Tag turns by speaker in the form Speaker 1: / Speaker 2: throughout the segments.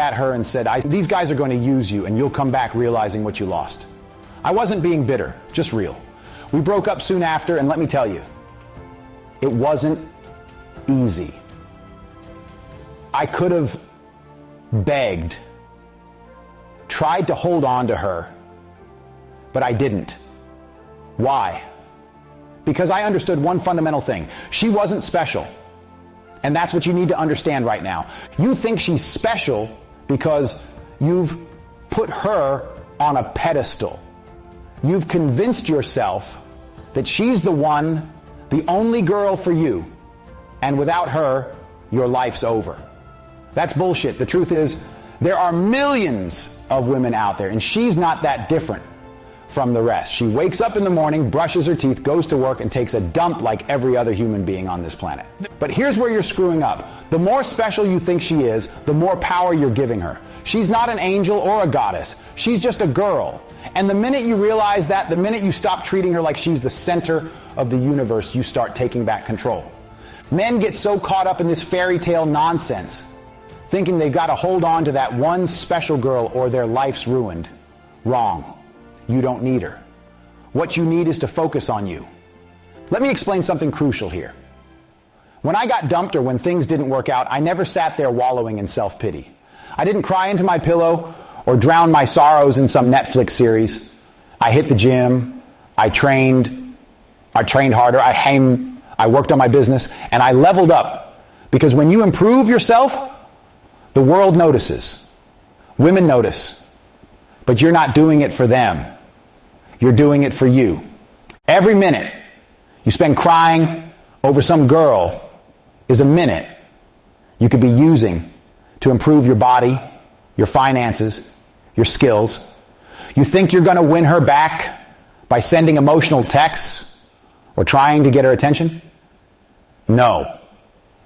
Speaker 1: at her and said, these guys are going to use you and you'll come back realizing what you lost. I wasn't being bitter, just real. We broke up soon after, and let me tell you, it wasn't easy. I could have begged, tried to hold on to her, but I didn't. Why? Because I understood one fundamental thing. She wasn't special. And that's what you need to understand right now. You think she's special because you've put her on a pedestal. You've convinced yourself that she's the one, the only girl for you, and without her, your life's over. That's bullshit. The truth is, there are millions of women out there, and she's not that different from the rest. She wakes up in the morning, brushes her teeth, goes to work, and takes a dump like every other human being on this planet. But here's where you're screwing up. The more special you think she is, the more power you're giving her. She's not an angel or a goddess. She's just a girl. And the minute you realize that, the minute you stop treating her like she's the center of the universe, you start taking back control. Men get so caught up in this fairy tale nonsense, thinking they've got to hold on to that one special girl or their life's ruined. Wrong. You don't need her. What you need is to focus on you. Let me explain something crucial here. When I got dumped or when things didn't work out, I never sat there wallowing in self-pity. I didn't cry into my pillow or drown my sorrows in some Netflix series. I hit the gym. I trained harder. I worked on my business, and I leveled up. Because when you improve yourself, the world notices. Women notice. But you're not doing it for them. You're doing it for you. Every minute you spend crying over some girl is a minute you could be using to improve your body, your finances, your skills. You think you're going to win her back by sending emotional texts or trying to get her attention? No.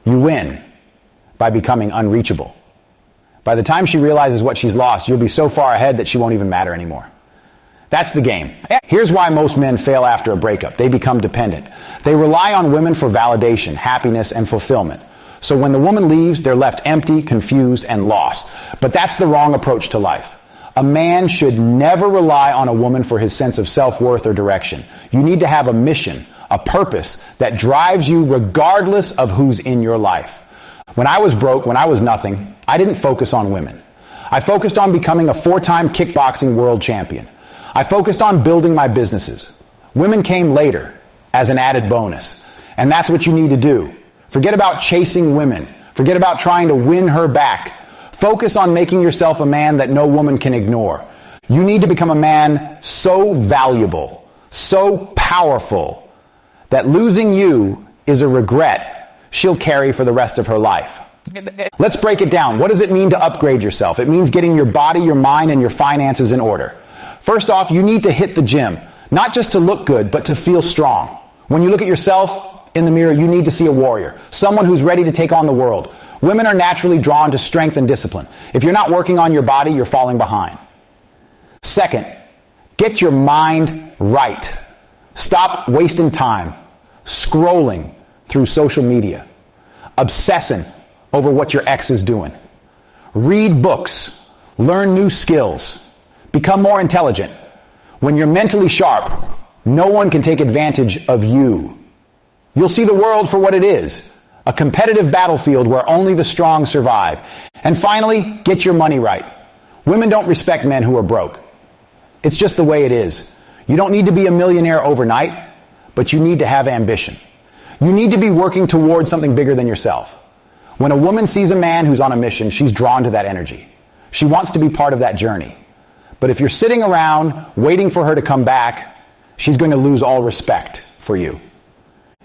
Speaker 1: You win by becoming unreachable. By the time she realizes what she's lost, you'll be so far ahead that she won't even matter anymore. That's the game. Here's why most men fail after a breakup. They become dependent. They rely on women for validation, happiness, and fulfillment. So when the woman leaves, they're left empty, confused, and lost. But that's the wrong approach to life. A man should never rely on a woman for his sense of self-worth or direction. You need to have a mission, a purpose that drives you regardless of who's in your life. When I was broke, when I was nothing, I didn't focus on women. I focused on becoming a 4-time kickboxing world champion. I focused on building my businesses. Women came later as an added bonus. And that's what you need to do. Forget about chasing women. Forget about trying to win her back. Focus on making yourself a man that no woman can ignore. You need to become a man so valuable, so powerful, that losing you is a regret she'll carry for the rest of her life. Let's break it down. What does it mean to upgrade yourself? It means getting your body, your mind, and your finances in order. First off, you need to hit the gym, not just to look good, but to feel strong. When you look at yourself in the mirror, you need to see a warrior, someone who's ready to take on the world. Women are naturally drawn to strength and discipline. If you're not working on your body, you're falling behind. Second, get your mind right. Stop wasting time scrolling through social media, obsessing over what your ex is doing. Read books, learn new skills, become more intelligent. When you're mentally sharp, no one can take advantage of you. You'll see the world for what it is, a competitive battlefield where only the strong survive. And finally, get your money right. Women don't respect men who are broke. It's just the way it is. You don't need to be a millionaire overnight, but you need to have ambition. You need to be working towards something bigger than yourself. When a woman sees a man who's on a mission, she's drawn to that energy. She wants to be part of that journey. But if you're sitting around waiting for her to come back, she's going to lose all respect for you.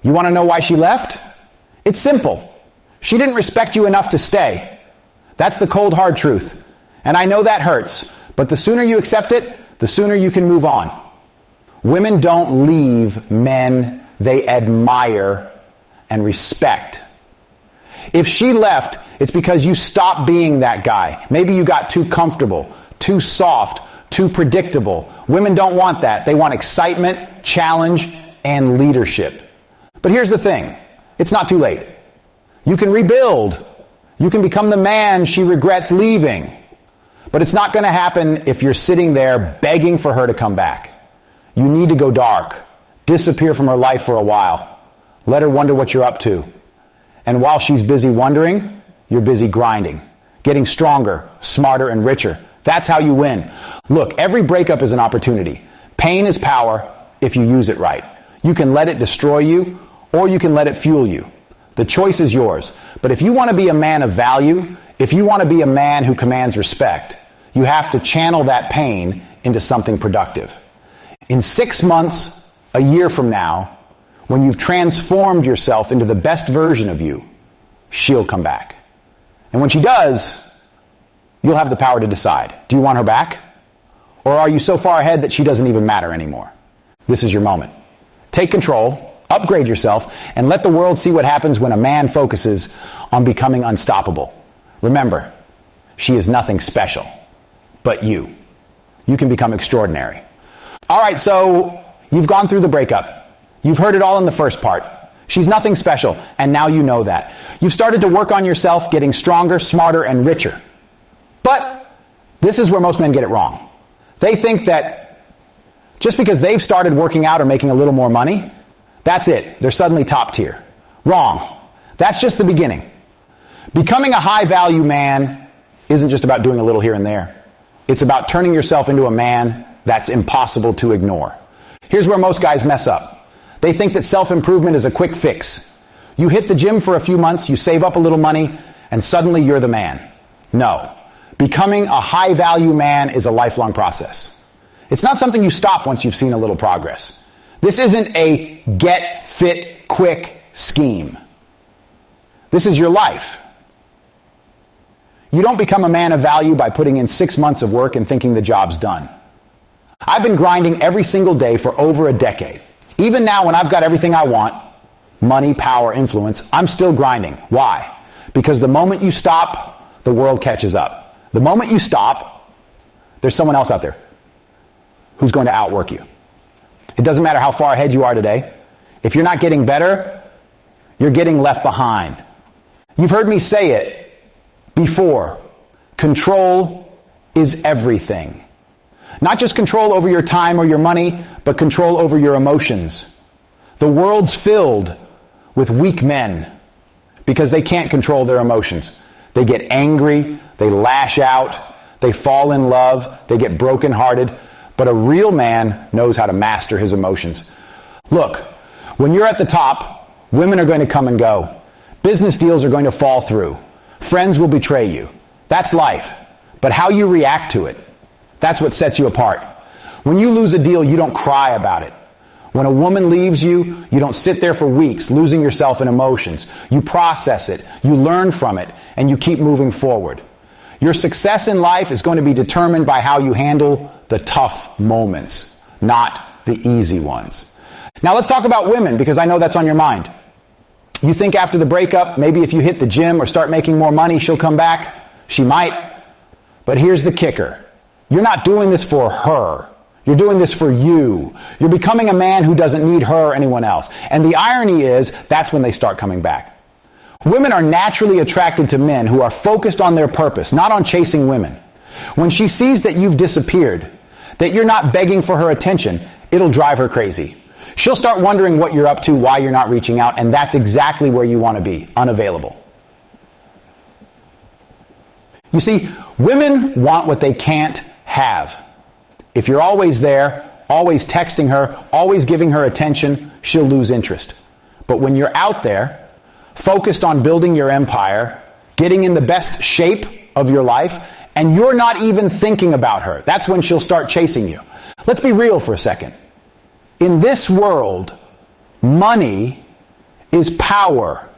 Speaker 1: You want to know why she left? It's simple. She didn't respect you enough to stay. That's the cold, hard truth. And I know that hurts, but the sooner you accept it, the sooner you can move on. Women don't leave men they admire and respect. If she left, it's because you stopped being that guy. Maybe you got too comfortable, too soft, too predictable. Women don't want that. They want excitement, challenge, and leadership. But here's the thing. It's not too late. You can rebuild. You can become the man she regrets leaving. But it's not going to happen if you're sitting there begging for her to come back. You need to go dark, disappear from her life for a while. Let her wonder what you're up to. And while she's busy wondering, you're busy grinding, getting stronger, smarter, and richer. That's how you win. Look, every breakup is an opportunity. Pain is power if you use it right. You can let it destroy you, or you can let it fuel you. The choice is yours. But if you want to be a man of value, if you want to be a man who commands respect, you have to channel that pain into something productive. In 6 months, a year from now, when you've transformed yourself into the best version of you, she'll come back. And when she does, you'll have the power to decide. Do you want her back? Or are you so far ahead that she doesn't even matter anymore? This is your moment. Take control, upgrade yourself, and let the world see what happens when a man focuses on becoming unstoppable. Remember, she is nothing special, but you. You can become extraordinary. All right, so you've gone through the breakup. You've heard it all in the first part. She's nothing special, and now you know that. You've started to work on yourself, getting stronger, smarter, and richer. But this is where most men get it wrong. They think that just because they've started working out or making a little more money, that's it. They're suddenly top tier. Wrong. That's just the beginning. Becoming a high-value man isn't just about doing a little here and there. It's about turning yourself into a man that's impossible to ignore. Here's where most guys mess up. They think that self-improvement is a quick fix. You hit the gym for a few months, you save up a little money, and suddenly you're the man. No. Becoming a high-value man is a lifelong process. It's not something you stop once you've seen a little progress. This isn't a get fit quick scheme. This is your life. You don't become a man of value by putting in 6 months of work and thinking the job's done. I've been grinding every single day for over a decade. Even now when I've got everything I want, money, power, influence, I'm still grinding. Why? Because the moment you stop, the world catches up. The moment you stop, there's someone else out there who's going to outwork you. It doesn't matter how far ahead you are today. If you're not getting better, you're getting left behind. You've heard me say it before. Control is everything. Not just control over your time or your money, but control over your emotions. The world's filled with weak men because they can't control their emotions. They get angry, they lash out, they fall in love, they get brokenhearted. But a real man knows how to master his emotions. Look, when you're at the top, women are going to come and go. Business deals are going to fall through. Friends will betray you. That's life. But how you react to it, that's what sets you apart. When you lose a deal, you don't cry about it. When a woman leaves you, you don't sit there for weeks losing yourself in emotions. You process it, you learn from it, and you keep moving forward. Your success in life is going to be determined by how you handle the tough moments, not the easy ones. Now let's talk about women, because I know that's on your mind. You think after the breakup, maybe if you hit the gym or start making more money, she'll come back? She might. But here's the kicker. You're not doing this for her. You're doing this for you. You're becoming a man who doesn't need her or anyone else. And the irony is, that's when they start coming back. Women are naturally attracted to men who are focused on their purpose, not on chasing women. When she sees that you've disappeared, that you're not begging for her attention, it'll drive her crazy. She'll start wondering what you're up to, why you're not reaching out, and that's exactly where you want to be, unavailable. You see, women want what they can't have. If you're always there, always texting her, always giving her attention, she'll lose interest. But when you're out there, focused on building your empire, getting in the best shape of your life, and you're not even thinking about her, that's when she'll start chasing you. Let's be real for a second. In this world, money is power.